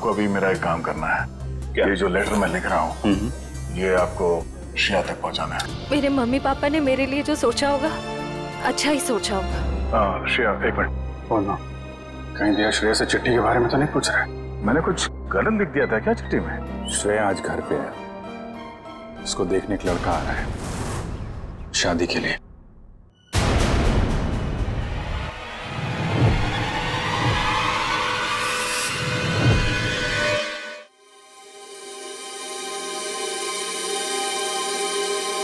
आपको अभी मेरा एक काम करना है। क्या? ये जो लेटर मैं लिख रहा हूँ ये आपको श्रेया तक पहुँचाना है। मेरे मम्मी पापा ने मेरे लिए जो सोचा होगा अच्छा ही सोचा होगा। हाँ श्रेया एक मिनट बोलना, कहीं दिया श्रेया से चिट्ठी के बारे में तो नहीं पूछ रहे? मैंने कुछ गलत लिख दिया था क्या चिट्ठी में? श्रेया आज घर पे है, उसको देखने एक लड़का आ रहा है शादी के लिए।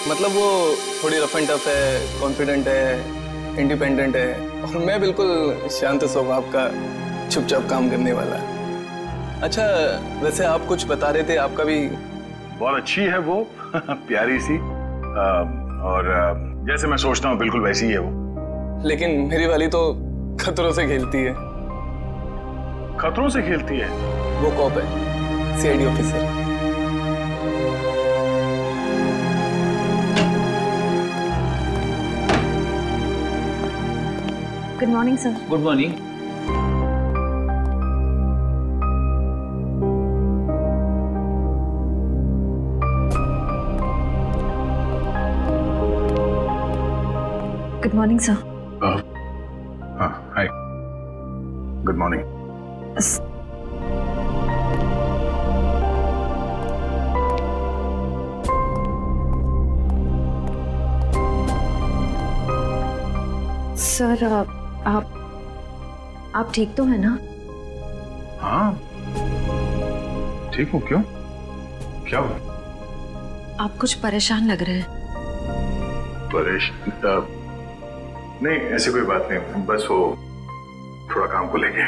मतलब वो थोड़ी रफ एंड टफ है, कॉन्फिडेंट है, इंडिपेंडेंट है और मैं बिल्कुल शांत स्वभाव का चुपचाप काम करने वाला। अच्छा वैसे आप कुछ बता रहे थे, आपका भी बहुत अच्छी है वो प्यारी सी और जैसे मैं सोचता हूँ बिल्कुल वैसी ही है वो। लेकिन मेरी वाली तो खतरों से खेलती है। खतरों से खेलती है? वो कॉप है, CID officer. Good morning sir. Good morning. Good morning sir. हाँ हाय, गुड मॉर्निंग। सर आप ठीक तो है ना? हाँ ठीक हूँ। क्यों, क्या हुआ? आप कुछ परेशान लग रहे हैं। परेशान? नहीं ऐसी कोई बात नहीं, बस वो थोड़ा काम को लेके।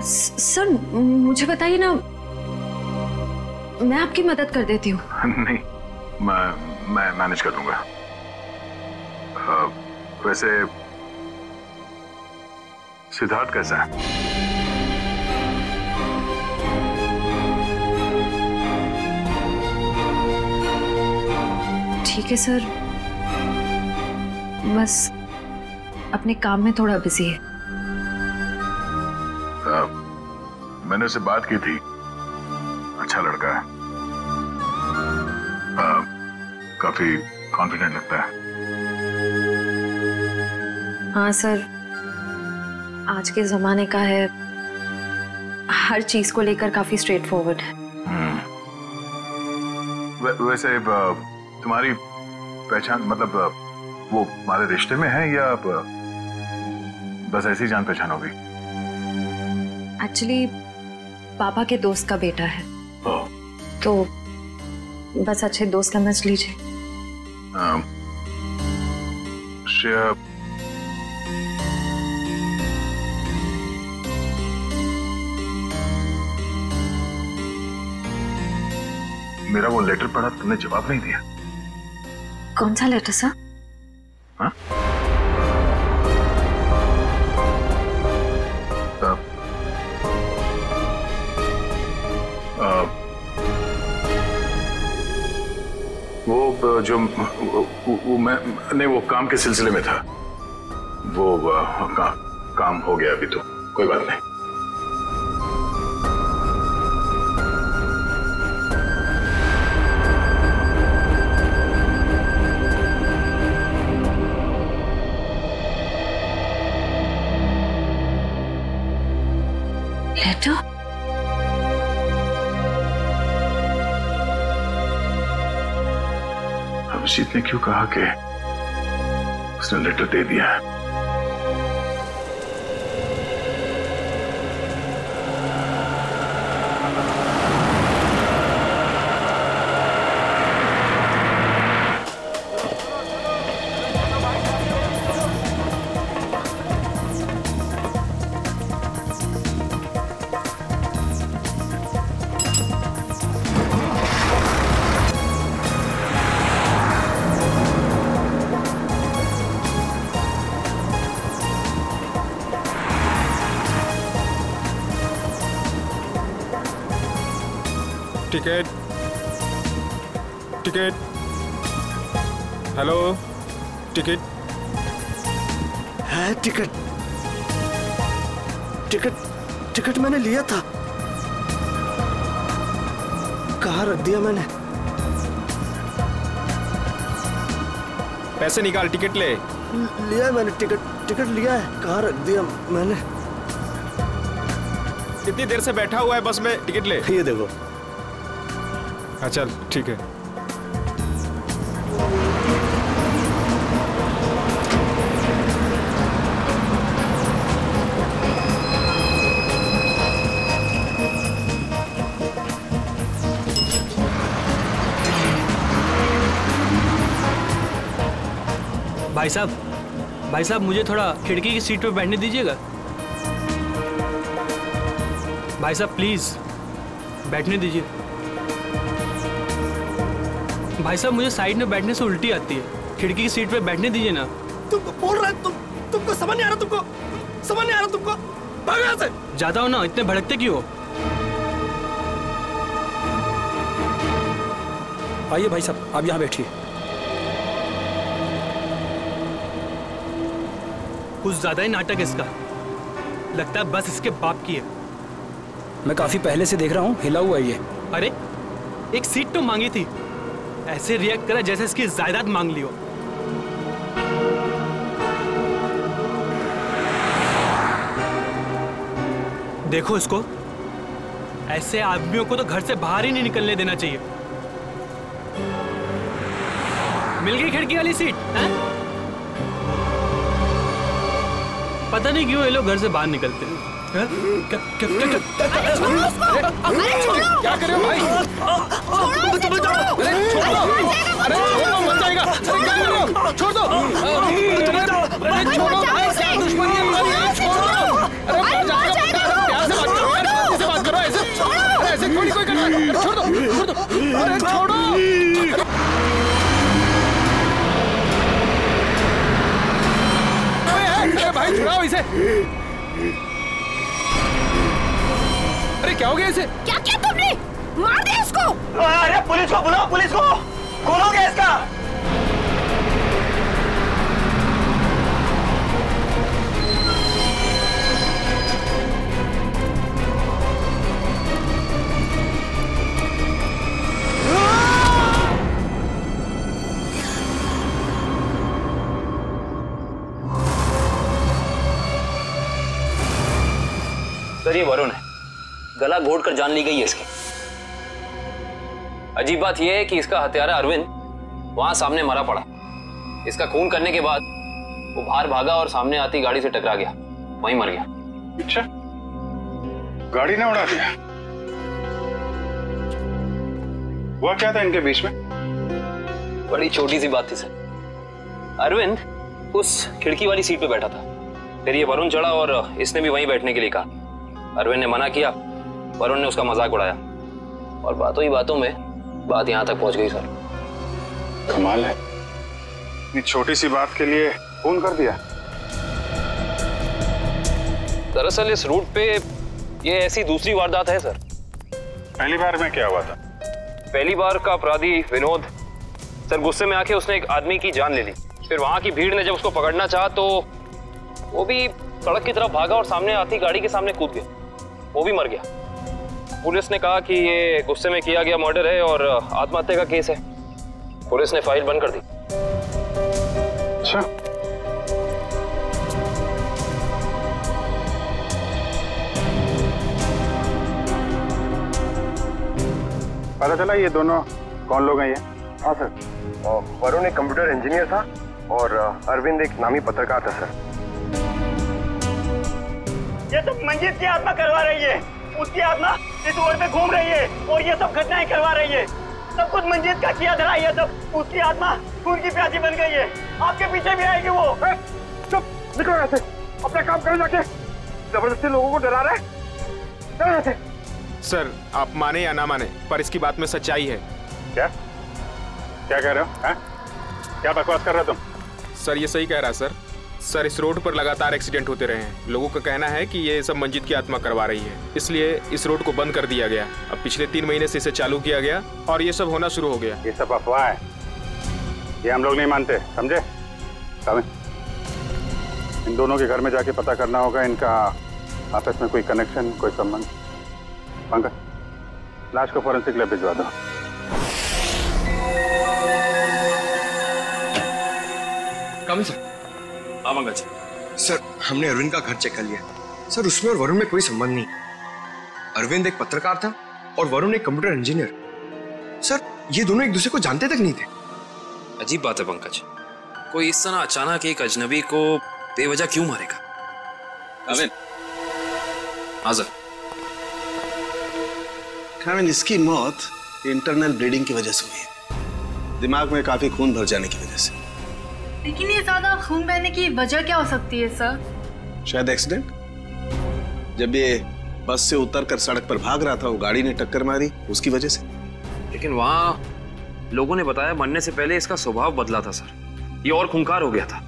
सर मुझे बताइए ना, मैं आपकी मदद कर देती हूँ। नहीं मैं मैनेज कर लूंगा। वैसे सिद्धार्थ कैसा है? ठीक है सर, बस अपने काम में थोड़ा बिजी है। मैंने उससे बात की थी, अच्छा लड़का है, काफी कॉन्फिडेंट लगता है। हाँ सर, आज के जमाने का है, हर चीज को लेकर काफी स्ट्रेट फॉरवर्ड है। वैसे तुम्हारी पहचान मतलब वो हमारे रिश्ते में है या बस ऐसी जान पहचान होगी? एक्चुअली पापा के दोस्त का बेटा है, तो बस अच्छे दोस्त समझ लीजिए। श्रेया, मेरा वो लेटर पढ़ा, तुमने जवाब नहीं दिया। कौन सा लेटर सर? हाँ? वो जो मैं नहीं, वो काम के सिलसिले में था। वो काम हो गया अभी, तो कोई बात नहीं। लेटर? अभिजीत ने क्यों कहा कि उसने लेटर दे दिया है? टिकट टिकट, हेलो टिकट है? टिकट टिकट टिकट मैंने लिया था। कहाँ रख दिया मैंने? पैसे निकाल, टिकट ले। लिया है मैंने, टिकट लिया है। कहाँ रख दिया मैंने? कितनी देर से बैठा हुआ है बस में, टिकट ले। ये देखो। हाँ चल ठीक है। भाई साहब मुझे थोड़ा खिड़की की सीट पे बैठने दीजिएगा। भाई साहब प्लीज बैठने दीजिए। भाई साहब मुझे साइड में बैठने से उल्टी आती है, खिड़की की सीट पे बैठने दीजिए ना। तुमको बोल रहा है, तुमको समझ नहीं आ रहा? समझ नहीं आ रहा तुमको? भाग यहाँ से। जाता हो ना, इतने भड़कते क्यों हो? आइए भाई साहब, आप यहाँ बैठिए। कुछ ज्यादा ही नाटक इसका, लगता है बस इसके बाप की है। मैं काफी पहले से देख रहा हूँ, हिला हुआ ये। अरे एक सीट तो मांगी थी, ऐसे रिएक्ट करा जैसे इसकी जायदाद मांग ली हो। देखो इसको, ऐसे आदमियों को तो घर से बाहर ही नहीं निकलने देना चाहिए। मिल गई खिड़की वाली सीट है? पता नहीं क्यों ये लोग घर से बाहर निकलते हैं। क्या कर रहे हो भाई? अरे मर जाएगा। क्या कर रहे हो? छोड़ दो। अरे छोड़ो भाई, क्या दुश्मनी है? छोड़ो। अरे मर जाएगा। प्यार से बात करो यार, ऐसे बात करो। ऐसे थोड़ी कोई करता है। छोड़ दो। अरे छोड़ो। अरे भाई छुड़ाओ इसे। अरे क्या हो गया इसे? क्या किया तुमने? मार दे इसको। अरे पुलिस को बुलाओ, पुलिस को। कौन हो गया इसका? सर ये वरुण है, गला घोट कर जान ली गई है इसकी। अजीब बात यह है कि इसका हत्यारा अरविंद वहां सामने मरा पड़ा। इसका खून करने के बाद वो बाहर भागा और सामने आती गाड़ी से टकरा गया, वहीं मर गया। अच्छा, गाड़ी ने उड़ा दिया? हुआ क्या था इनके बीच में? बड़ी छोटी सी बात थी सर। अरविंद उस खिड़की वाली सीट पे बैठा था, फिर ये वरुण चढ़ा और इसने भी वहीं बैठने के लिए कहा। अरविंद ने मना किया, वरुण ने उसका मजाक उड़ाया और बातों ही बातों में बात यहां तक पहुंच गई सर। कमाल है, इतनी छोटी सी बात के लिए खून कर दिया। दरअसल इस रूट पे ये ऐसी दूसरी वारदात है सर। पहली बार में क्या हुआ था? पहली बार का अपराधी विनोद सर गुस्से में आके उसने एक आदमी की जान ले ली। फिर वहां की भीड़ ने जब उसको पकड़ना चाहा तो वो भी सड़क की तरफ भागा और सामने आती गाड़ी के सामने कूद गया, वो भी मर गया। पुलिस ने कहा कि ये गुस्से में किया गया मर्डर है और आत्महत्या का केस है। पुलिस ने फाइल बंद कर दी। अच्छा, पता चला ये दोनों कौन लोग हैं? ये हाँ सर, वरुण एक कंप्यूटर इंजीनियर था और अरविंद एक नामी पत्रकार था सर। ये सब मंजीत की आत्मा करवा रही है, उसकी आत्मा इस रोड पे घूम रही है और ये सब घटनाएं करवा रही है। सब कुछ मंजीत का किया धरा, ये सब उसकी आत्मा खून की प्यासी बन गई है। आपके पीछे भी आएगी वो। चुप, निकलो यहाँ से, अपना काम करो जाके। जबरदस्ती लोगों को डरा रहे हैं, चलो यहाँ से। सर आप माने या ना माने, पर इसकी बात में सच्चाई है। क्या क्या कह रहे हो? है? क्या बकवास कर रहे हो तुम? सर ये सही कह रहा है सर। सर इस रोड पर लगातार एक्सीडेंट होते रहे हैं। लोगों का कहना है कि ये सब मंजीत की आत्मा करवा रही है, इसलिए इस रोड को बंद कर दिया गया। अब पिछले 3 महीने से इसे चालू किया गया और ये सब होना शुरू हो गया। ये सब अफवाह है, ये हम लोग नहीं मानते, समझे? इन दोनों के घर में जाके पता करना होगा, इनका आपस में कोई कनेक्शन, कोई संबंध। पंकज लाश को फॉरेंसिक लैब भिजवा दो। कम सर। पंकज। सर हमने अरविंद का घर चेक कर लिया सर, उसमें और वरुण में कोई संबंध नहीं। अरविंद एक पत्रकार था और वरुण एक कंप्यूटर इंजीनियर। सर ये दोनों एक दूसरे को जानते तक नहीं थे। अजीब बात है पंकज, कोई इस तरह अचानक एक अजनबी को बेवजह क्यों मारेगा? अरविंद। हाँ सर। इसकी मौत इंटरनल ब्लीडिंग की वजह से हुई है, दिमाग में काफी खून भर जाने की वजह से। लेकिन ये ज्यादा खून बहने की वजह क्या हो सकती है सर? शायद एक्सीडेंट। जब ये बस से उतरकर सड़क पर भाग रहा था, वो गाड़ी ने टक्कर मारी, उसकी वजह से। लेकिन वहां लोगों ने बताया मरने से पहले इसका स्वभाव बदला था सर, ये और खूंखार हो गया था।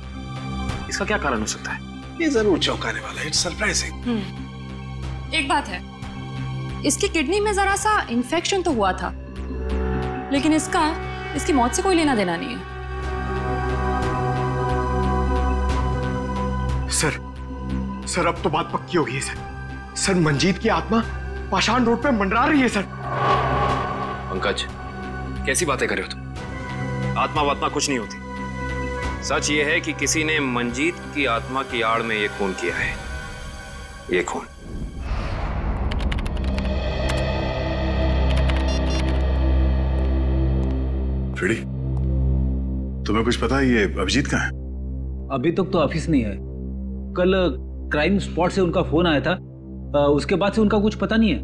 इसका क्या कारण हो सकता है? ये जरूर चौंकाने वाला है, इट्स सरप्राइजिंग। एक बात है, इसकी किडनी में जरा सा इन्फेक्शन तो हुआ था, लेकिन इसकी मौत से कोई लेना देना नहीं है। सर अब तो बात पक्की हो गई है सर। सर मंजीत की आत्मा पाषाण रोड पे मंडरा रही है सर। पंकज कैसी बातें कर रहे हो तुम? आत्मा वात्मा कुछ नहीं होती। सच ये है कि किसी ने मंजीत की आत्मा की आड़ में ये खून किया है। ये खून फ्रेडी, तुम्हें कुछ पता है ये अभिजीत कहाँ है? अभी तक तो ऑफिस नहीं है। कल क्राइम स्पॉट से उनका फोन आया था, उसके बाद से उनका कुछ पता नहीं है।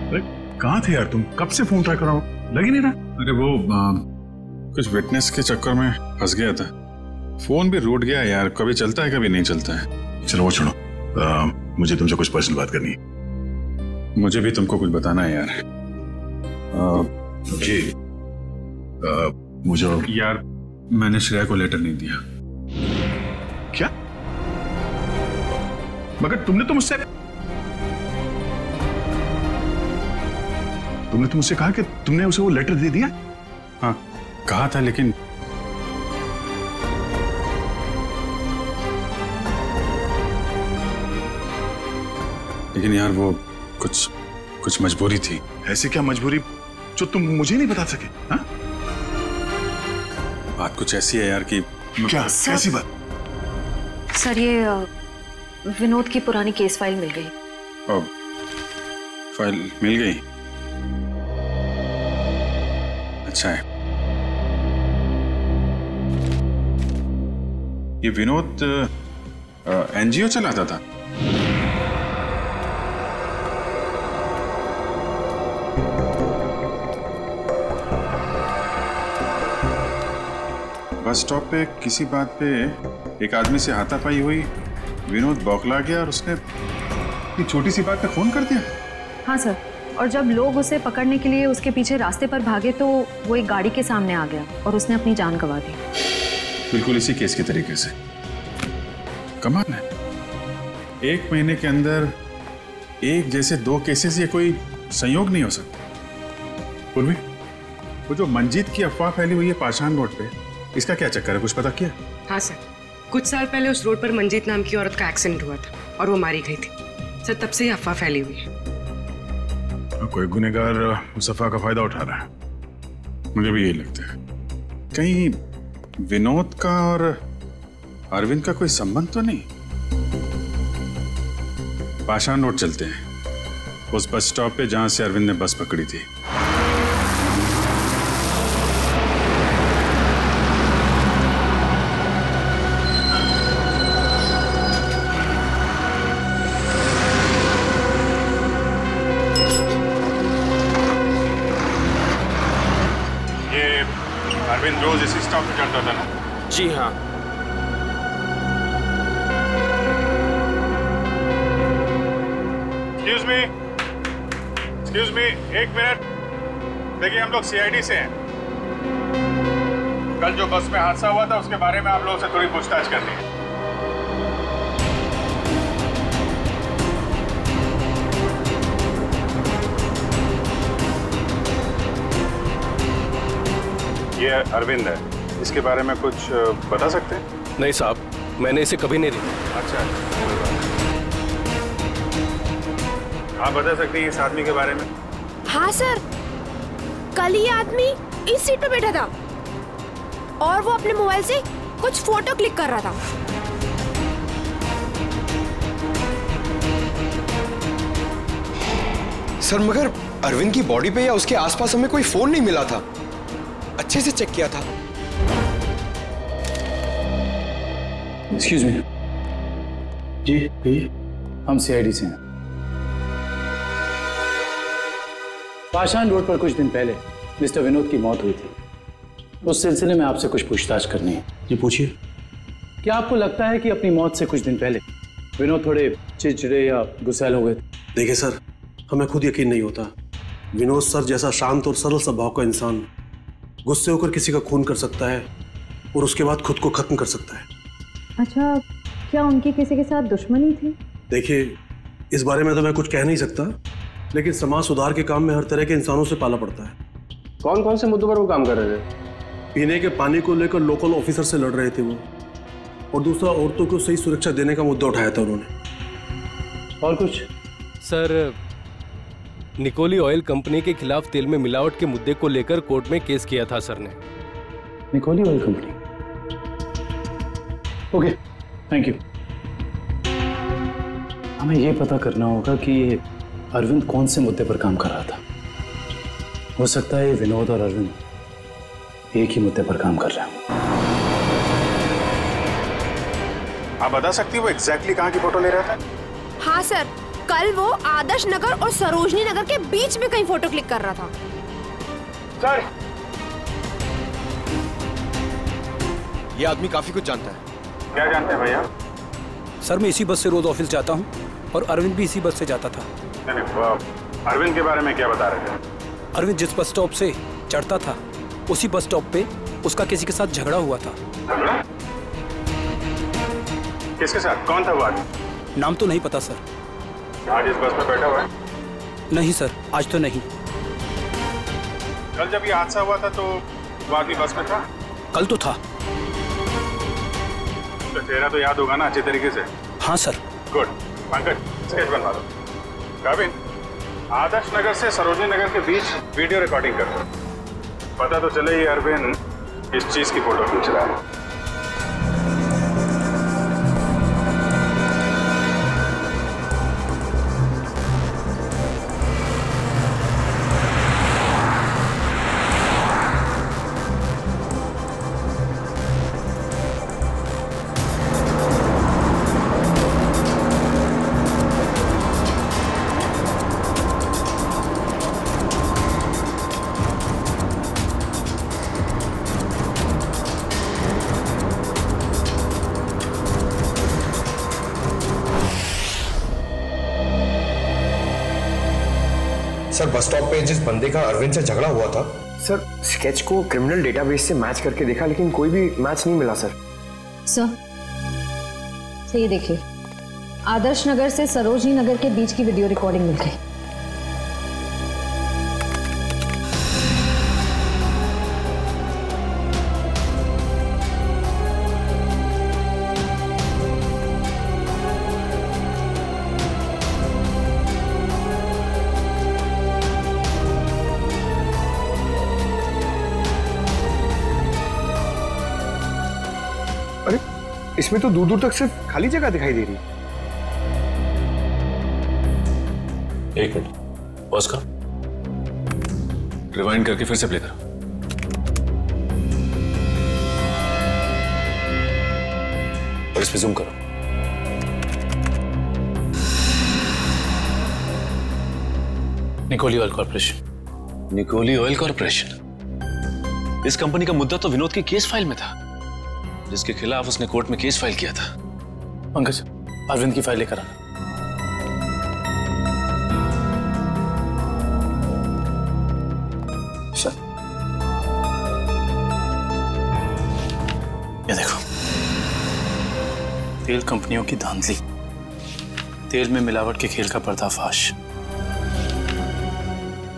अरे कहाँ थे यार तुम? कब से फोन ट्राई कर रहा हूँ, लग ही नहीं रहा। अरे वो कुछ विटनेस के चक्कर में फंस गया था, फोन भी रूट गया यार। कभी चलता है कभी नहीं चलता है। चलो वो छोड़ो, मुझे तुमसे कुछ पर्सनल बात करनी है। मुझे भी तुमको कुछ बताना है यार। मुझे यार, मैंने श्रेया को लेटर नहीं दिया। क्या? मगर तुमने तो मुझसे कहा कि तुमने उसे वो लेटर दे दिया। हाँ कहा था, लेकिन यार वो कुछ मजबूरी थी। ऐसी क्या मजबूरी जो तुम मुझे नहीं बता सके? हाँ? बात कुछ ऐसी है यार कि क्या? कैसी बात? सर ये विनोद की पुरानी केस फाइल मिल गई। फाइल मिल गई? अच्छा है। ये विनोद एनजीओ चलाता था। बस स्टॉप पे किसी बात पे एक आदमी से हाथापाई हुई, विनोद बौखला गया और उसने एक छोटी सी बात पे फोन कर दिया। हाँ सर, और जब लोग उसे पकड़ने के लिए उसके पीछे रास्ते पर भागे तो वो एक गाड़ी के सामने आ गया और उसने अपनी जान गंवा दी। बिल्कुल इसी केस के तरीके से। कमाल है, 1 महीने के अंदर एक जैसे 2 केसेस, ये कोई संयोग नहीं हो सकता। पूर्वी, वो जो मंजीत की अफवाह फैली हुई है पाषाण रोड पे, इसका क्या चक्कर है? कुछ पता किया? हाँ सर, कुछ साल पहले उस रोड पर मंजीत नाम की औरत का एक्सीडेंट हुआ था और वो मारी गई थी सर। तब से ये अफवाह फैली हुई है। कोई गुनहगार उस अफवाह का फायदा उठा रहा है, मुझे भी यही लगता है। कहीं विनोद का और अरविंद का कोई संबंध तो नहीं? पाषाण रोड चलते हैं, उस बस स्टॉप पे जहां से अरविंद ने बस पकड़ी थी। अरविंद रोज इसी स्टॉप पे चढ़ता था ना? जी हाँ। Excuse me, 1 minute. देखिए हम लोग सीआईडी से हैं। कल जो बस में हादसा हुआ था उसके बारे में आप लोगों से थोड़ी पूछताछ करनी है। ये अरविंद है, इसके बारे में कुछ बता सकते हैं? नहीं साहब, मैंने इसे कभी नहीं देखा। अच्छा, आप बता सकती हैं इस आदमी के बारे में? हाँ सर, कल ये आदमी इस सीट पे बैठा था और वो अपने मोबाइल से कुछ फोटो क्लिक कर रहा था। सर मगर अरविंद की बॉडी पे या उसके आसपास हमें कोई फोन नहीं मिला था। अच्छे से चेक किया था। Excuse me. जी भैया, हम सीआईडी से हैं। पाषाण रोड पर कुछ दिन पहले मिस्टर विनोद की मौत हुई थी। उस सिलसिले में आपसे कुछ पूछताछ करनी है। जी पूछिए। क्या आपको लगता है कि अपनी मौत से कुछ दिन पहले विनोद थोड़े चिड़चिड़े या गुस्सैल हो गए थे? देखिए सर, हमें खुद यकीन नहीं होता। विनोद सर जैसा शांत और सरल स्वभाव का इंसान गुस्से होकर किसी का खून कर सकता है और उसके बाद खुद को खत्म कर सकता है। अच्छा, क्या उनकी किसी के साथ दुश्मनी थी? देखिए, इस बारे में तो मैं कुछ कह नहीं सकता, लेकिन समाज सुधार के काम में हर तरह के इंसानों से पाला पड़ता है। कौन कौन से मुद्दों पर वो काम कर रहे थे? पीने के पानी को लेकर लोकल ऑफिसर से लड़ रहे थे वो, और दूसरा औरतों को सही सुरक्षा देने का मुद्दा उठाया था उन्होंने। और कुछ? सर, निकोली ऑयल कंपनी के खिलाफ तेल में मिलावट के मुद्दे को लेकर कोर्ट में केस किया था सर ने। निकोली oil company? Okay, thank you. हमें यह पता करना होगा कि अरविंद कौन से मुद्दे पर काम कर रहा था। हो सकता है विनोद और अरविंद एक ही मुद्दे पर काम कर रहे हैं। आप बता सकती हो वो एग्जैक्टली कहाँ की फोटो ले रहा था? हाँ सर, कल वो आदर्श नगर और सरोजनी नगर के बीच में कहीं फोटो क्लिक कर रहा था। सर, ये आदमी काफी कुछ जानता है। क्या जानते हैं भैया? सर, मैं इसी बस से रोज ऑफिस जाता हूँ और अरविंद भी इसी बस से जाता था। अरविंद के बारे में क्या बता रहे थे? अरविंद जिस बस स्टॉप से चढ़ता था उसी बस स्टॉप पे उसका किसी के साथ झगड़ा हुआ था। झगड़ा? किसके साथ? कौन था वो आदमी? नाम तो नहीं पता सर। आज इस बस में बैठा हुआ है? नहीं सर, आज तो नहीं। कल जब ये हादसा हुआ था तो वो आदमी बस में था? कल तो था। तो चेहरा तो याद होगा ना अच्छे तरीके से? हाँ सर। गुड। पंकज, स्केच बनवा दो। गाविन, आदर्श नगर से सरोजनी नगर के बीच वीडियो रिकॉर्डिंग कर दो। पता तो चले ये अरविंद इस चीज की फोटो खींच रहा है। सर, बस स्टॉप पे जिस बंदे का अरविंद से झगड़ा हुआ था, सर स्केच को क्रिमिनल डेटाबेस से मैच करके देखा लेकिन कोई भी मैच नहीं मिला सर। सर, ये देखिए, आदर्श नगर से सरोजनी नगर के बीच की वीडियो रिकॉर्डिंग मिल गई। इसमें तो दूर दूर तक सिर्फ खाली जगह दिखाई दे रही। एक मिनट, पॉज करो, रिवाइंड करके फिर से प्ले करो। और इस पे जूम करो। निकोली ऑयल कॉर्पोरेशन। निकोली ऑयल कॉर्पोरेशन? इस कंपनी का मुद्दा तो विनोद की केस फाइल में था, जिसके खिलाफ उसने कोर्ट में केस फाइल किया था। पंकज, अरविंद की फाइल लेकर आना। सर, ये देखो, तेल कंपनियों की धांधली, तेल में मिलावट के खेल का पर्दाफाश,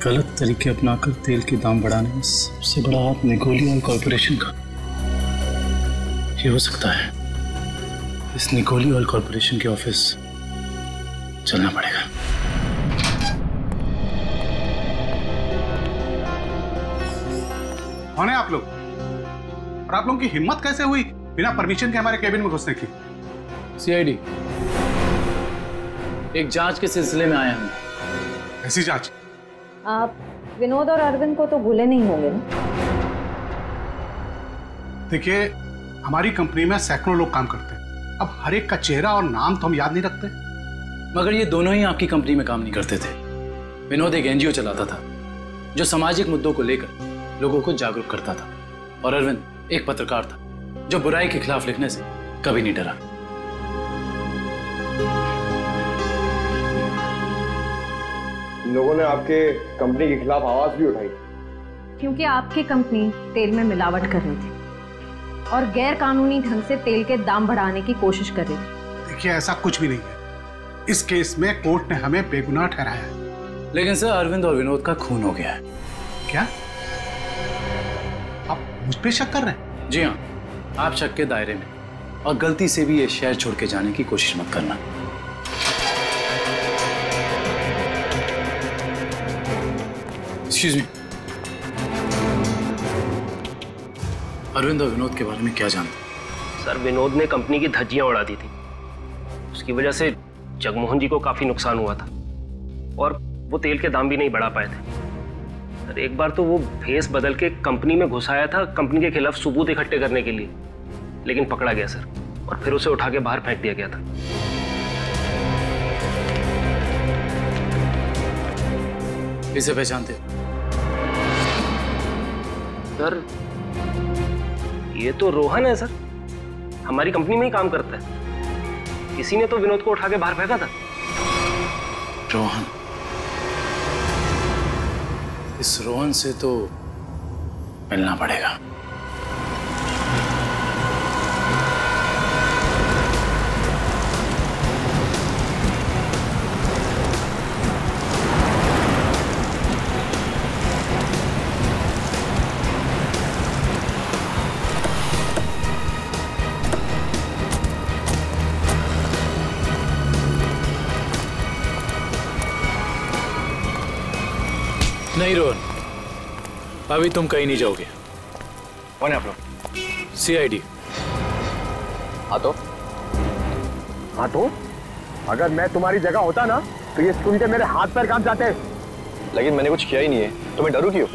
गलत तरीके अपनाकर तेल के दाम बढ़ाने में सबसे बड़ा हाथ निकोली ऑयल कॉर्पोरेशन का। ये हो सकता है इस निकोली ऑयल कॉर्पोरेशन के ऑफिस चलना पड़ेगा। कौन है आप लोग? और आप लोगों की हिम्मत कैसे हुई बिना परमिशन के हमारे केबिन में घुसने की? सीआईडी, एक जांच के सिलसिले में आए हम। ऐसी जांच? आप विनोद और अरविंद को तो भूले नहीं होंगे ना? देखिए, हमारी कंपनी में सैकड़ों लोग काम करते हैं। अब हर एक का चेहरा और नाम तो हम याद नहीं रखते। मगर ये दोनों ही आपकी कंपनी में काम नहीं करते थे। विनोद एक एनजीओ चलाता था जो सामाजिक मुद्दों को लेकर लोगों को जागरूक करता था, और अरविंद एक पत्रकार था जो बुराई के खिलाफ लिखने से कभी नहीं डरा। लोगों ने आपके कंपनी के खिलाफ आवाज भी उठाई क्योंकि आपकी कंपनी तेल में मिलावट कर रही थी और गैर कानूनी ढंग से तेल के दाम बढ़ाने की कोशिश कर रही थी। देखिए, ऐसा कुछ भी नहीं है। इस केस में कोर्ट ने हमें बेगुनाह ठहराया है। लेकिन सर, अरविंद और विनोद का खून हो गया है। क्या आप मुझ पे शक कर रहे हैं? जी हाँ, आप शक के दायरे में, और गलती से भी ये शहर छोड़ के जाने की कोशिश मत करना। एक्सक्यूज मी, अरविंद और विनोद के बारे में क्या जानते? सर, विनोद ने कंपनी की धज्जियां उड़ा दी थी। उसकी वजह से जगमोहन जी को काफी नुकसान हुआ था, और वो तेल के दाम भी नहीं बढ़ा पाए थे। सर, एक बार तो वो भेस बदल के कंपनी में घुस आया था कंपनी के खिलाफ सबूत इकट्ठे करने के लिए, लेकिन पकड़ा गया सर, और फिर उसे उठा के बाहर फेंक दिया गया था। इसे पहचानते? सर, ये तो रोहन है सर, हमारी कंपनी में ही काम करता है। किसी ने तो विनोद को उठा के बाहर फेंका था। रोहन? इस रोहन से तो मिलना पड़ेगा। नहीं रोहन, अभी तुम कहीं नहीं जाओगे। कौन है आप लोग? सीआईडी। हाँ तो अगर मैं तुम्हारी जगह होता ना तो ये सुन के मेरे हाथ पैर कांप जाते। लेकिन मैंने कुछ किया ही नहीं है, तो मैं डरूं क्यों?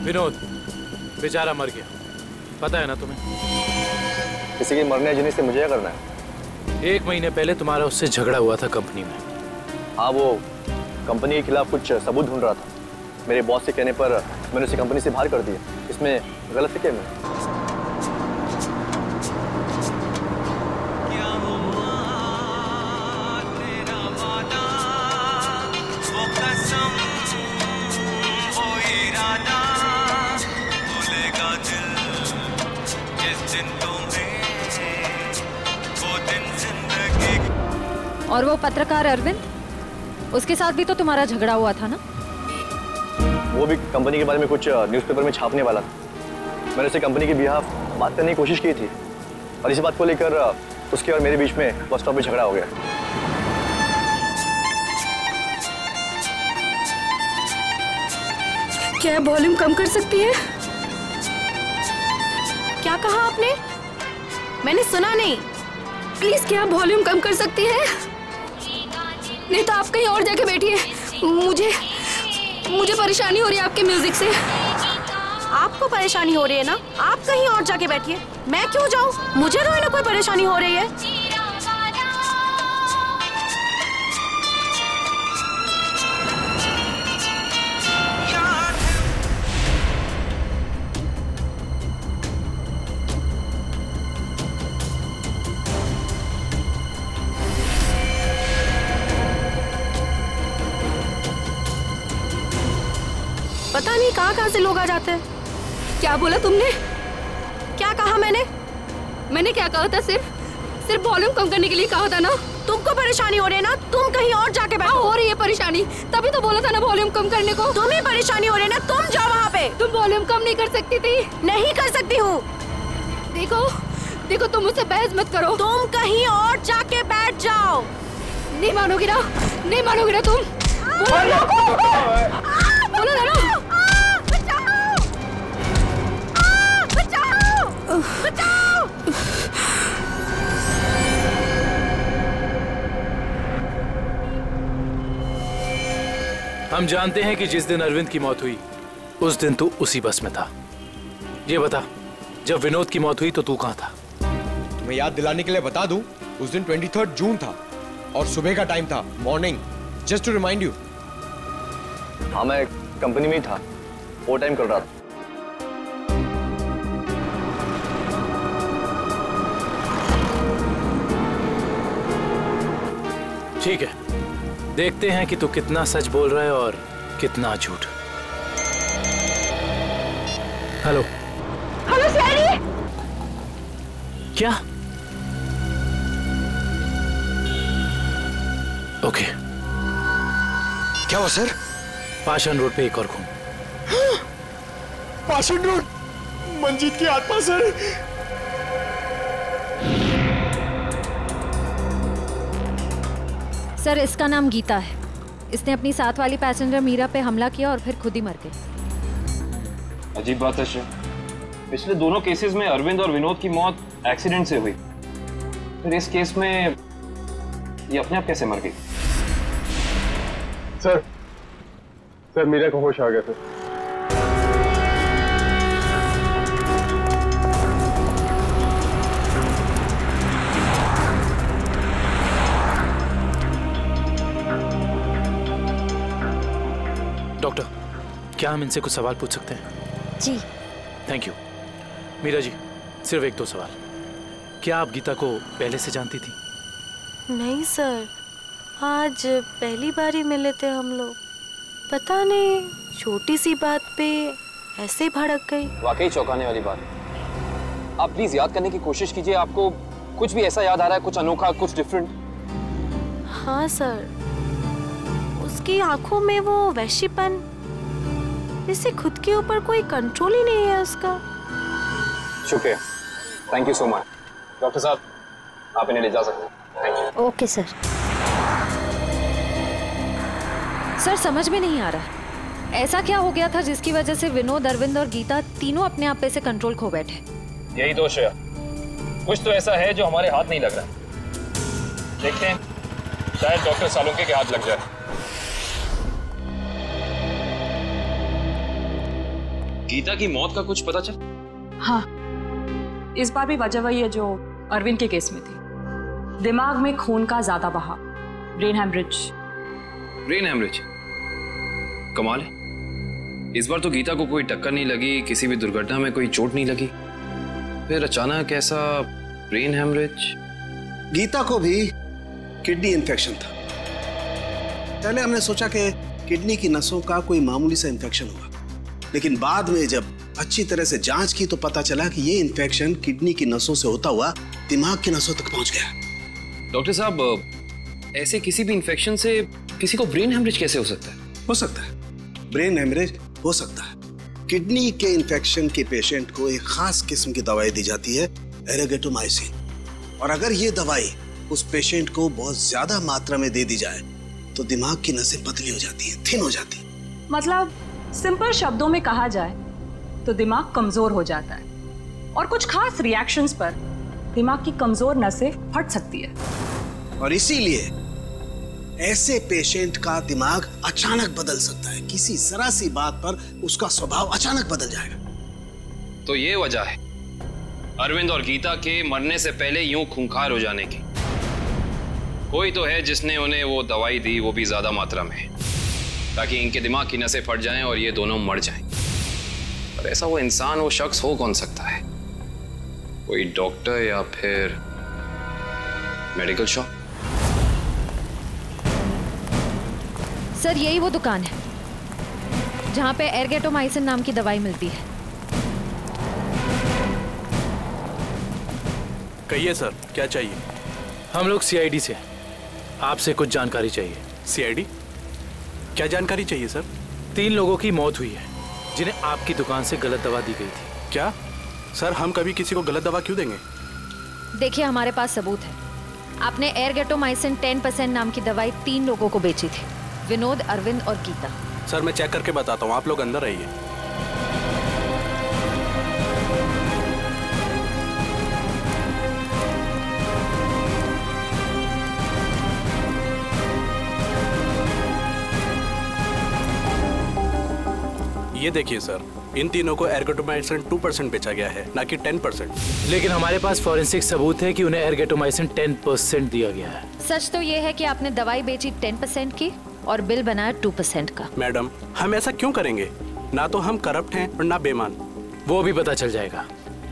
विनोद बेचारा मर गया, पता है ना तुम्हें? किसी के मरने जीने से मुझे क्या करना है? 1 महीने पहले तुम्हारा उससे झगड़ा हुआ था कंपनी में। हाँ, वो कंपनी के खिलाफ कुछ सबूत ढूंढ रहा था। मेरे बॉस के कहने पर मैंने उसे कंपनी से बाहर कर दिया। इसमें गलत क्या मैं? और वो पत्रकार अरविंद, उसके साथ भी तो तुम्हारा झगड़ा हुआ था ना? वो भी कंपनी के बारे में कुछ न्यूज़पेपर में छापने वाला था। मैंने उसे कंपनी के बिहाफ बात करने की कोशिश की थी, और इसी बात को लेकर उसके और मेरे बीच में बस स्टॉप पे झगड़ा हो गया। क्या वॉल्यूम कम कर सकती है? क्या कहा आपने? मैंने सुना नहीं। प्लीज क्या वॉल्यूम कम कर सकती है? नहीं तो आप कहीं और जाके बैठिए। मुझे परेशानी हो रही है आपके म्यूजिक से। आपको परेशानी हो रही है ना? आप कहीं और जाके बैठिए। मैं क्यों जाऊं? मुझे तो ना कोई परेशानी हो रही है। कहाँ से लोग आ जाते हैं। क्या बोला तुमने? क्या कहा मैंने क्या कहा था? सिर्फ वॉल्यूम कम करने के लिए कहा था ना। तुमको परेशानी हो रही है ना, तुम कहीं और जाके बैठो। हो रही है परेशानी, तभी तो बोला था ना वॉल्यूम कम करने को। तुम्हें परेशानी हो रही है ना, तुम जाओ वहाँ पे। तुम वॉल्यूम कम नहीं कर सकती थी? नहीं कर सकती हूँ। देखो तुम मुझसे बहस मत करो। तुम कहीं और जाके बैठ जाओ। नहीं मानोगी ना तुम। बोलो ना। बचाओ। हम जानते हैं कि जिस दिन अरविंद की मौत हुई उस दिन तू उसी बस में था। ये बता, जब विनोद की मौत हुई तो तू कहाँ था? तुम्हें याद दिलाने के लिए बता दूं, उस दिन 23 जून था और सुबह का टाइम था, morning, just to remind you. हाँ, मैं कंपनी में ही था, ओवर टाइम कर रहा था। ठीक है, देखते हैं कि तू कितना सच बोल रहा है और कितना झूठ। हेलो सैनी। क्या? ओके। क्या हुआ सर? पाषाण रोड पे एक और खून। पाषाण रोड, मंजीत की आत्मा सर। सर, इसका नाम गीता है। इसने अपनी साथ वाली पैसेंजर मीरा पे हमला किया और फिर खुद ही मर गई। अजीब बात है श्रेया, पिछले दोनों केसेस में अरविंद और विनोद की मौत एक्सीडेंट से हुई, फिर इस केस में ये अपने आप कैसे मर गई? सर मीरा को होश आ गया सर। डॉक्टर, क्या हम इनसे कुछ सवाल पूछ सकते हैं? जी। Thank you. मीरा जी, सिर्फ एक दो सवाल। क्या आप गीता को पहले से जानती थी? नहीं सर, आज पहली बार ही मिले थे हम लोग। पता नहीं, छोटी सी बात पे ऐसे भड़क गई। वाकई चौंकाने वाली बात है। आप प्लीज याद करने की कोशिश कीजिए, आपको कुछ भी ऐसा याद आ रहा है, कुछ अनोखा, कुछ डिफरेंट? हाँ सर, उसकी आंखों में वो वैश्यपन, जैसे खुद के ऊपर कोई कंट्रोल ही नहीं है उसका। शुक्रिया, thank you so much. Doctor साहब, आप इन्हें ले जा सकते हैं। Thank you. Okay sir. Sir, समझ में नहीं आ रहा, ऐसा क्या हो गया था जिसकी वजह से विनोद, अरविंद और गीता तीनों अपने आप पे से कंट्रोल खो बैठे? यही दोष है, कुछ तो ऐसा है जो हमारे हाथ नहीं लग रहा। देखते हैं, शायद डॉक्टर सालुंके के हाथ लग जाए। गीता की मौत का कुछ पता चल? हाँ, इस बार भी वजह वही है जो अरविंद के केस में थी। दिमाग में खून का ज्यादा बहाव, ब्रेन हैमरेज। Brain haemorrhage? कमाल है, इस बार तो गीता को कोई टक्कर नहीं लगी, किसी भी दुर्घटना में कोई चोट नहीं लगी, फिर अचानक ऐसा ब्रेन हैमरेज। गीता को भी किडनी इन्फेक्शन था। पहले हमने सोचा कि किडनी की नसों का कोई मामूली सा इन्फेक्शन होगा, लेकिन बाद में जब अच्छी तरह से जांच की तो पता चला कि ये इन्फेक्शन किडनी की नसों से होता हुआ दिमाग की नसों तक पहुंच गया। डॉक्टर साहब, ऐसे किसी भी इन्फेक्शन से किसी को ब्रेन हैमरेज कैसे हो सकता है? हो सकता है, ब्रेन हैमरेज हो सकता है। किडनी के इन्फेक्शन के पेशेंट को एक खास किस्म की दवाई दी जाती है, एरेगेटोमाइसिन, और अगर ये दवाई उस पेशेंट को बहुत ज्यादा मात्रा में दे दी जाए तो दिमाग की नसें पतली हो जाती हैं, थिन हो जाती हैं। मतलब सिंपल शब्दों में कहा जाए तो दिमाग कमजोर हो जाता है और कुछ खास रिएक्शंस पर दिमाग की कमजोर नसें फट सकती है। और इसीलिए ऐसे पेशेंट का दिमाग अचानक बदल सकता है, किसी जरा सी बात पर उसका स्वभाव अचानक बदल जाएगा। तो ये वजह है अरविंद और गीता के मरने से पहले यूं खूंखार हो जाने की। कोई तो है जिसने उन्हें वो दवाई दी, वो भी ज्यादा मात्रा में, ताकि इनके दिमाग की नसें फट जाएं और ये दोनों मर जाएं। पर ऐसा वो इंसान, वो शख्स हो कौन सकता है? कोई डॉक्टर या फिर मेडिकल शॉप? सर, यही वो दुकान है। जहाँ पे एर्गेटोमाइसिन नाम की दवाई मिलती है। कहिए सर, क्या चाहिए? हम लोग सीआईडी से हैं, आपसे कुछ जानकारी चाहिए। सीआईडी? क्या जानकारी चाहिए सर? 3 लोगों की मौत हुई है जिन्हें आपकी दुकान से गलत दवा दी गई थी। क्या सर, हम कभी किसी को गलत दवा क्यों देंगे? देखिए, हमारे पास सबूत है। आपने एर्गेटोमाइसिन 10% नाम की दवाई 3 लोगों को बेची थी, विनोद, अरविंद और गीता। सर मैं चेक करके बताता हूँ, आप लोग अंदर आइए। ये देखिए सर, इन तीनों को एर्गेटोमाइसिन 2% बेचा गया है, ना कि 10%। लेकिन हमारे पास फॉरेंसिक सबूत है कि उन्हें एर्गेटोमाइसिन 10% दिया गया है। सच तो ये है कि आपने दवाई बेची 10% की और बिल बनाया 2% का। मैडम, हम ऐसा क्यों करेंगे? ना तो हम करप्ट हैं और ना बेईमान। वो भी पता चल जाएगा।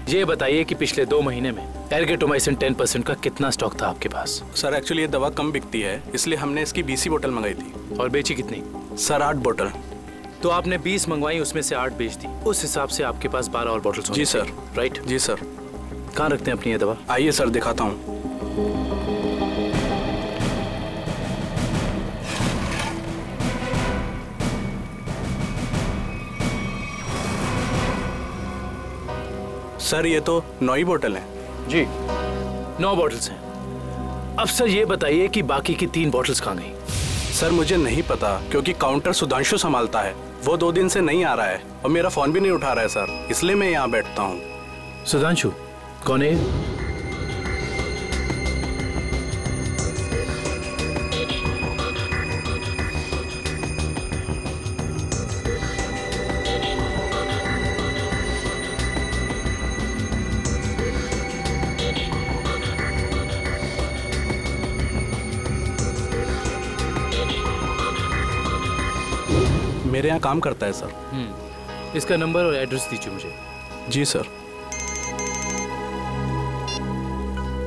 ये बताइए कि पिछले 2 महीने में एर्गेटोमाइसिन 10% का कितना स्टॉक था आपके पास? सर एक्चुअली ये दवा कम बिकती है, इसलिए हमने इसकी 20 बोतल मंगाई थी। और बेची कितनी? सर 8 बोतल। तो आपने 20 मंगवाई, उसमें से 8 बेच दी। उस हिसाब से आपके पास 12 और बोतल्स होंगी। जी सर। राइट? जी सर। कहाँ रखते हैं अपनी ये दवा? आइए सर, दिखाता हूँ। सर ये तो 9 ही बोतल हैं। जी 9 बोतल्स हैं। अब सर ये बताइए कि बाकी की 3 बोतल्स कहाँ गई? सर मुझे नहीं पता, क्योंकि काउंटर सुधांशु संभालता है। वो 2 दिन से नहीं आ रहा है और मेरा फोन भी नहीं उठा रहा है सर, इसलिए मैं यहाँ बैठता हूँ। सुधांशु कौन है? मेरे यहाँ काम करता है सर। इसका नंबर और एड्रेस दीजिए मुझे। जी सर।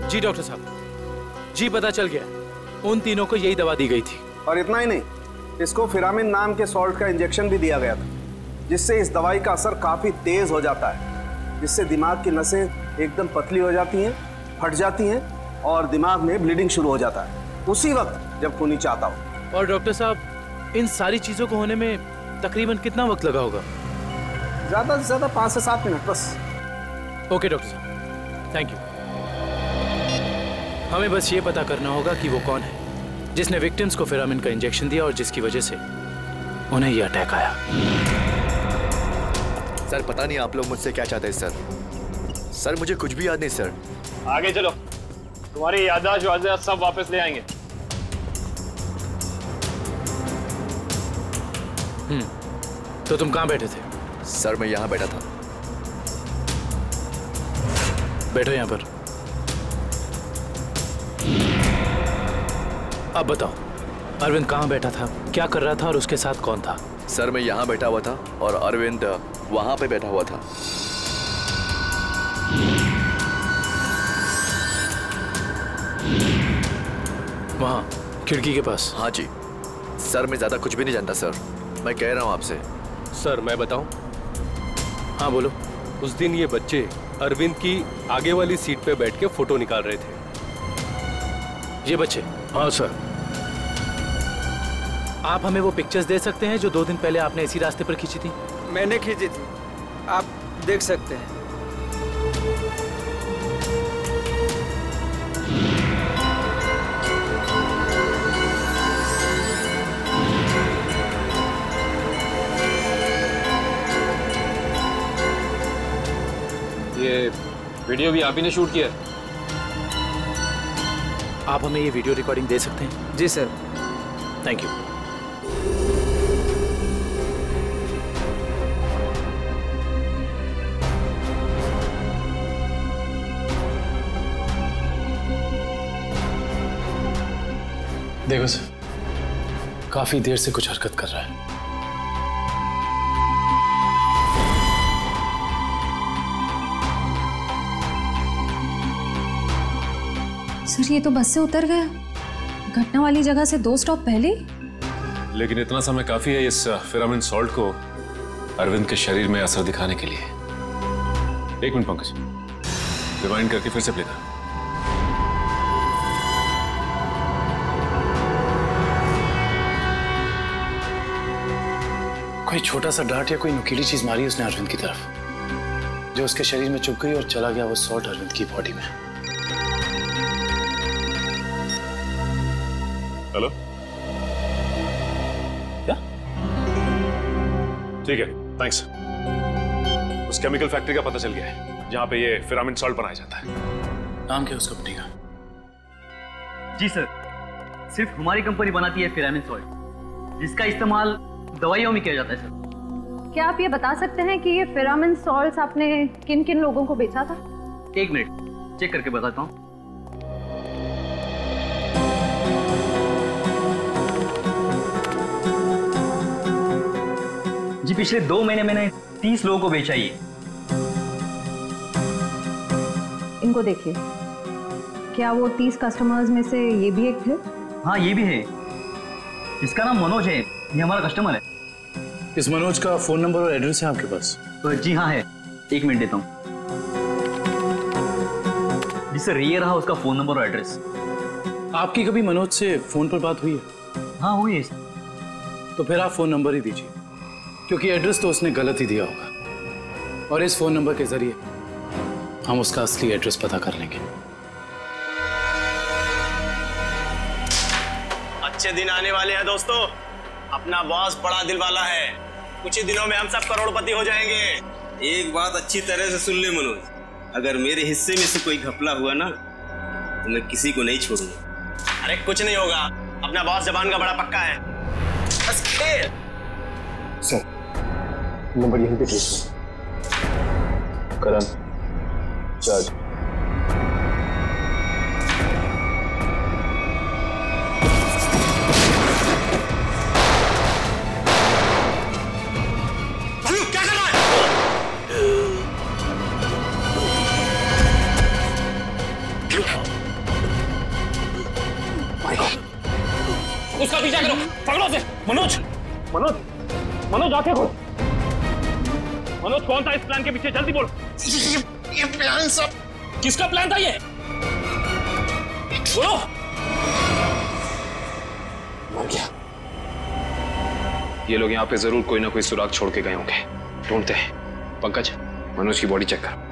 जी डॉक्टर साहब, जी पता चल गया, उन तीनों को यही दवा दी गई थी। और इतना ही नहीं, इसको फिरामिन नाम के सॉल्ट का इंजेक्शन भी दिया गया था, जिससे इस दवाई का असर काफी तेज हो जाता है, जिससे दिमाग की नसें एकदम पतली हो जाती हैं, फट जाती हैं और दिमाग में ब्लीडिंग शुरू हो जाता है उसी वक्त जब खूनी चाहता हो। और डॉक्टर साहब, इन सारी चीजों को होने में तकरीबन कितना वक्त लगा होगा? ज्यादा से ज्यादा 5 से 7 मिनट बस। ओके डॉक्टर साहब, थैंक यू। हमें बस ये पता करना होगा कि वो कौन है जिसने विक्टिम्स को फिरामिन का इंजेक्शन दिया और जिसकी वजह से उन्हें ये अटैक आया। सर पता नहीं आप लोग मुझसे क्या चाहते हैं सर। सर मुझे कुछ भी याद नहीं सर। आगे चलो, तुम्हारी याददाश्त सब वापस ले आएंगे। तो तुम कहाँ बैठे थे? सर मैं यहाँ बैठा था। बैठो यहाँ पर। अब बताओ, अरविंद कहाँ बैठा था, क्या कर रहा था और उसके साथ कौन था? सर मैं यहाँ बैठा हुआ था और अरविंद वहां पे बैठा हुआ था। वहाँ खिड़की के पास? हाँ जी सर, मैं ज्यादा कुछ भी नहीं जानता सर, मैं कह रहा हूँ आपसे। सर मैं बताऊं? हाँ बोलो। उस दिन ये बच्चे अरविंद की आगे वाली सीट पे बैठ के फोटो निकाल रहे थे। ये बच्चे? हाँ सर। आप हमें वो पिक्चर्स दे सकते हैं जो 2 दिन पहले आपने इसी रास्ते पर खींची थी? मैंने खींची थी, आप देख सकते हैं। ये वीडियो भी आप ही ने शूट किया है? आप हमें ये वीडियो रिकॉर्डिंग दे सकते हैं? जी सर। Thank you. देखो सर, काफी देर से कुछ हरकत कर रहा है। सर ये तो बस से उतर गया, घटना वाली जगह से 2 स्टॉप पहले। लेकिन इतना समय काफी है इस फिरामिन सॉल्ट को अरविंद के शरीर में असर दिखाने के लिए। एक मिनट पंकज, रिवाइंड करके फिर से प्ले करो। कोई छोटा सा डांट या कोई नुकीली चीज मारी उसने अरविंद की तरफ, जो उसके शरीर में चुभ गई और चला गया वो सॉल्ट अरविंद की बॉडी में। हेलो, क्या? ठीक है, थैंक्स। उस केमिकल फैक्ट्री का पता चल गया है जहां पे ये फिरामिन सॉल्ट बनाया जाता है। नाम क्या उस कंपनी का? जी सर, सिर्फ हमारी कंपनी बनाती है फिरामिन सॉल्ट, जिसका इस्तेमाल दवाइयों में किया जाता है सर। क्या आप ये बता सकते हैं कि ये फिरामिन सॉल्ट्स आपने किन किन लोगों को बेचा था? एक मिनट, चेक करके बताता हूँ। जी पिछले 2 महीने मैंने 30 लोगों को बेचा ये। इनको देखिए, क्या वो 30 कस्टमर्स में से ये भी एक थे? हाँ ये भी है, इसका नाम मनोज है, ये हमारा कस्टमर है। इस मनोज का फोन नंबर और एड्रेस है आपके पास? जी हाँ है, 1 मिनट देता हूँ। जी सर, ये रहा उसका फोन नंबर और एड्रेस। आपकी कभी मनोज से फोन पर बात हुई है? हाँ हुई है सर। तो फिर आप फोन नंबर ही दीजिए, क्योंकि एड्रेस तो उसने गलत ही दिया होगा, और इस फोन नंबर के जरिए हम उसका असली एड्रेस पता कर लेंगे। अच्छे दिन आने वाले हैं दोस्तों। अपना बॉस बड़ा दिल वाला है, कुछ ही दिनों में हम सब करोड़पति हो जाएंगे। एक बात अच्छी तरह से सुन ले मनोज, अगर मेरे हिस्से में से कोई घपला हुआ ना तो मैं किसी को नहीं छोड़ूंगा। अरे कुछ नहीं होगा, अपना बॉस जबान का बड़ा पक्का है। बस खेल। सर, नंबर यहीं पे ट्रेस करण जज। उसका पीछा करो, पकड़ो उसे। मनोज, मनोज, मनोज आंखें खोल। मनोज कौन था इस प्लान के पीछे, जल्दी बोल। ये प्लान सब किसका प्लान था ये? बोलो। मर गया। ये लोग यहाँ पे जरूर कोई ना कोई सुराग छोड़ के गए होंगे, ढूंढते हैं। पंकज, मनोज की बॉडी चेक कर।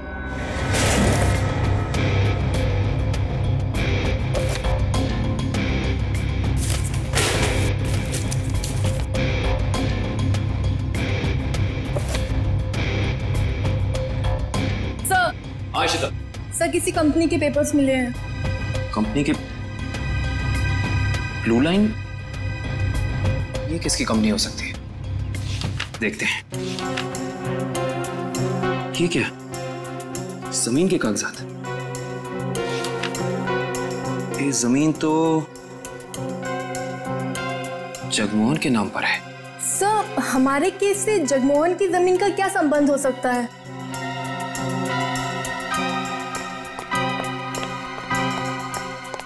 सर किसी कंपनी के पेपर्स मिले हैं। कंपनी के? Blue line? ये किसकी कंपनी हो सकती है? देखते हैं। ये क्या? जमीन के कागजात। ये जमीन तो जगमोहन के नाम पर है। सर हमारे केस से जगमोहन की जमीन का क्या संबंध हो सकता है?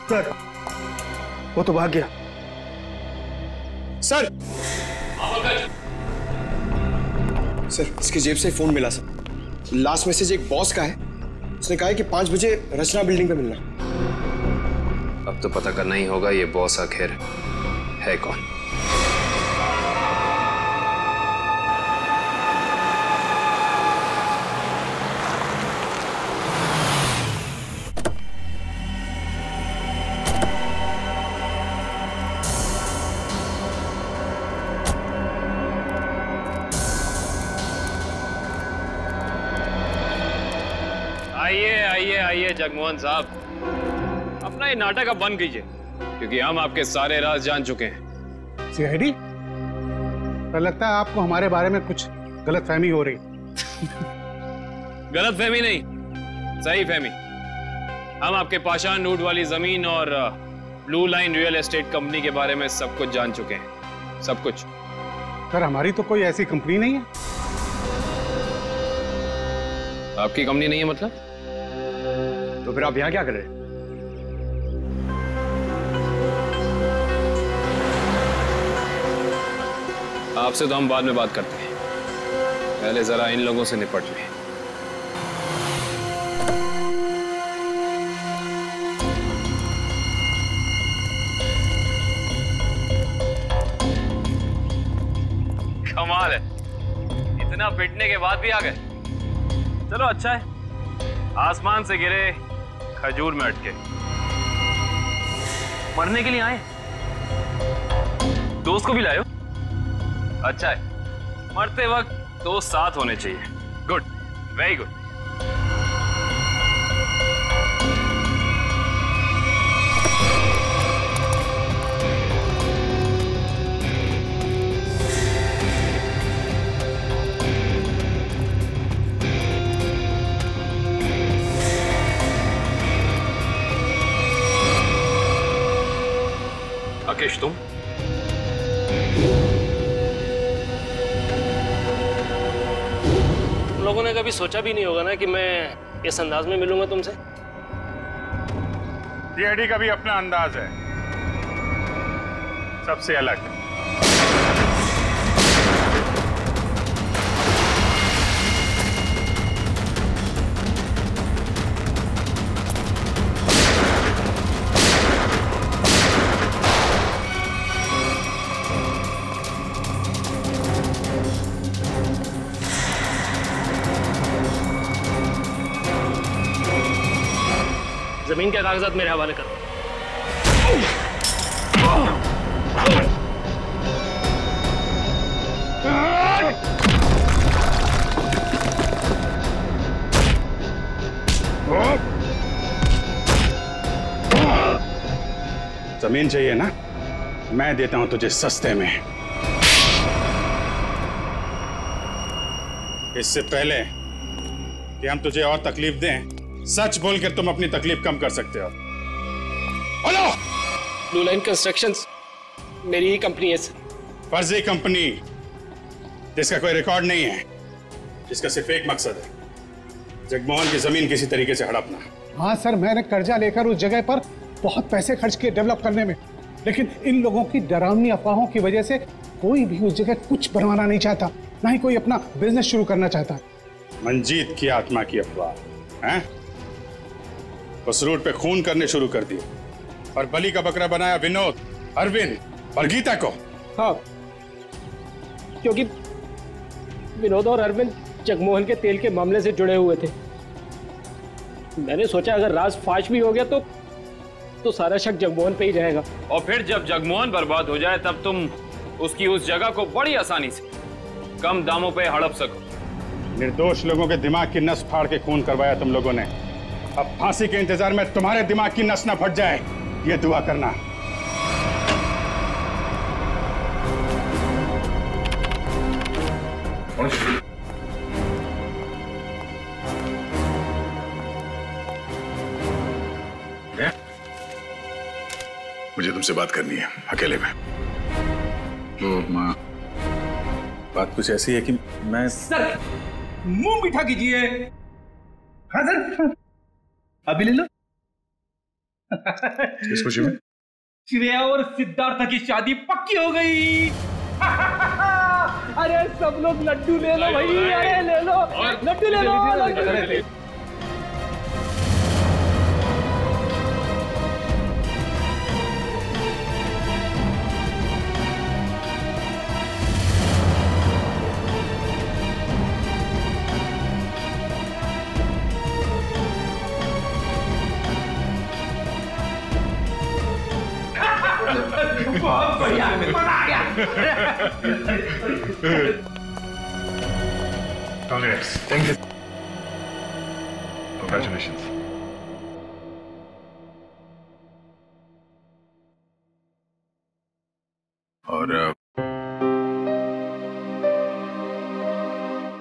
सर, वो तो भाग गया। सर, सर इसकी जेब से फोन मिला सर। लास्ट मैसेज एक बॉस का है, उसने कहा है कि 5 बजे रचना बिल्डिंग पे मिलना। अब तो पता करना ही होगा ये बॉस आखिर है कौन। आइए जगमोहन साहब, अपना ये नाटक अब बंद कीजिए, क्योंकि हम आपके सारे राज जान चुके हैं। सीआईडी, पर लगता है आपको हमारे बारे में कुछ गलतफहमी हो रही। गलतफहमी नहीं, सही फहमी। हम आपके पाषाण नूड वाली जमीन और blue line real estate company के बारे में सब कुछ जान चुके हैं, सब कुछ। सर हमारी तो कोई ऐसी कंपनी नहीं है। आपकी कंपनी नहीं है मतलब? तो फिर आप यहाँ क्या कर रहे हैं? आपसे तो हम बाद में बात करते हैं। पहले जरा इन लोगों से निपट ले। कमाल है, इतना पिटने के बाद भी आ गए। चलो अच्छा है, आसमान से गिरे खजूर में अटके। मरने के लिए आए, दोस्त को भी लायो। अच्छा है, मरते वक्त दोस्त साथ होने चाहिए। Good, very good. राकेश, तुम लोगों ने कभी सोचा भी नहीं होगा ना कि मैं इस अंदाज में मिलूंगा तुमसे। सीआईडी का भी अपना अंदाज है, सबसे अलग। जमीन के कागजात मेरे हवाले करो। जमीन चाहिए ना, मैं देता हूं तुझे सस्ते में। इससे पहले कि हम तुझे और तकलीफ दें, सच बोलकर तुम अपनी तकलीफ कम कर सकते हो। बोलो। ब्लू लाइन कंस्ट्रक्शंस मेरी ही कंपनी है सर। फर्जी कंपनी जिसका कोई रिकॉर्ड नहीं है, जिसका सिर्फ एक मकसद है, जगमोहन की जमीन किसी तरीके से हड़पना। हाँ सर, मैंने कर्जा लेकर उस जगह पर बहुत पैसे खर्च किए डेवलप करने में, लेकिन इन लोगों की डरावनी अफवाहों की वजह से कोई भी उस जगह कुछ बनवाना नहीं चाहता, ना ही कोई अपना बिजनेस शुरू करना चाहता। मंजीत की आत्मा की अफवाह है, उस रूट पे खून करने शुरू कर दिए और बलि का बकरा बनाया विनोद, अरविंद और गीता को। हाँ, क्योंकि विनोद और अरविंद जगमोहन के तेल के मामले से जुड़े हुए थे। मैंने सोचा अगर राज फाश भी हो गया तो सारा शक जगमोहन पे ही जाएगा। और फिर जब जगमोहन बर्बाद हो जाए तब तुम उसकी उस जगह को बड़ी आसानी से कम दामों पे हड़प सको। निर्दोष लोगों के दिमाग की नस फाड़ के खून करवाया तुम लोगों ने। अब फांसी के इंतजार में तुम्हारे दिमाग की नस न फट जाए, ये दुआ करना। मुझे तुमसे बात करनी है अकेले में। तो माँ, बात कुछ ऐसी है कि मैं सर मुंह मीठा कीजिए। हाँ सर, अभी ले लो। किस खुशी में? श्रेया और सिद्धार्थ की शादी पक्की हो गई। अरे सब लोग लड्डू ले लो भाई, अरे ले लो लड्डू, ले लो। बहुत बढ़िया, मजा आ गया। Congrats. Thank you. Congratulations. और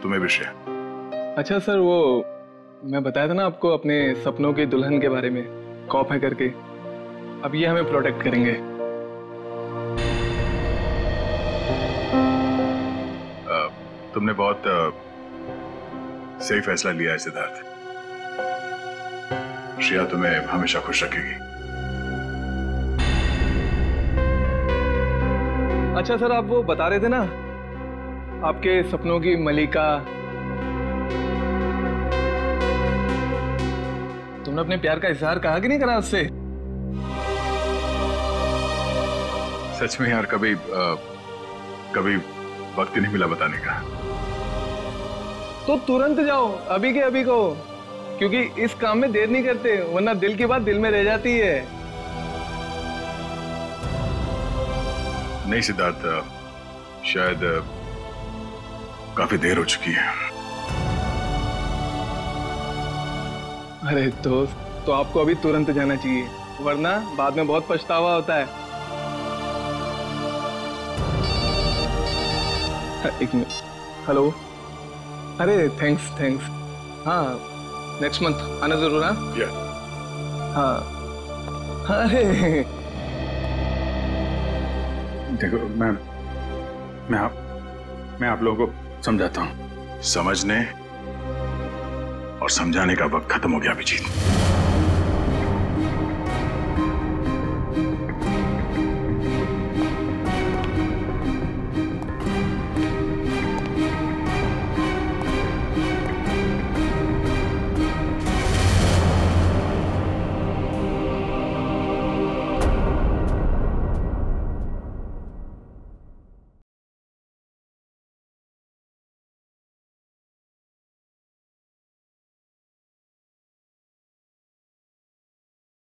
तुम्हें भी श्रेया। अच्छा सर, वो मैं बताया था ना आपको अपने सपनों के दुल्हन के बारे में, कॉप है करके। अब ये हमें प्रोटेक्ट करेंगे। तुमने बहुत सही फैसला लिया है सिद्धार्थ। श्रेया तुम्हें हमेशा खुश रखेगी। अच्छा सर, आप वो बता रहे थे ना, आपके सपनों की मलिका, तुमने अपने प्यार का इजहार कहा कि नहीं करा उससे? सच में यार कभी कभी वक्त ही नहीं मिला बताने का। तो तुरंत जाओ, अभी के अभी कहो, क्योंकि इस काम में देर नहीं करते, वरना दिल की बात दिल में रह जाती है। नहीं सिद्धार्थ, शायद काफी देर हो चुकी है। अरे दोस्त, तो आपको अभी तुरंत जाना चाहिए, वरना बाद में बहुत पछतावा होता है। एक मिनट, हेलो। अरे थैंक्स। हाँ, नेक्स्ट मंथ आना जरूर। हाँ। अरे देखो, मैं आप लोगों को समझाता हूँ। समझने और समझाने का वक्त खत्म हो गया अभिजीत।